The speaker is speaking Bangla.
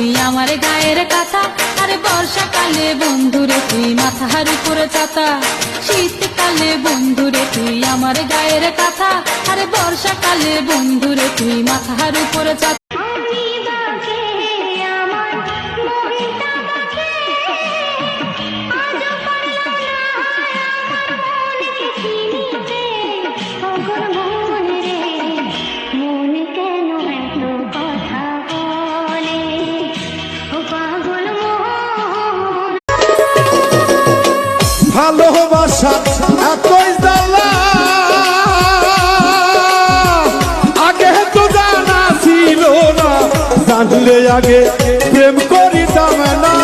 তুই আমার গায়ের কাঁথা, আরে বর্ষাকালে বন্ধুরে তুই মাথার উপরে ছাতা। শীতকালে বন্ধুরে তুই আমার গায়ের কাঁথা, আরে বর্ষাকালে বন্ধুরে তুই মাথার উপরে ছাতা। ভালোবাসা এতই জ্বালা, আগে তো জানা ছিল না, জানলে আগে প্রেম করিতাম না।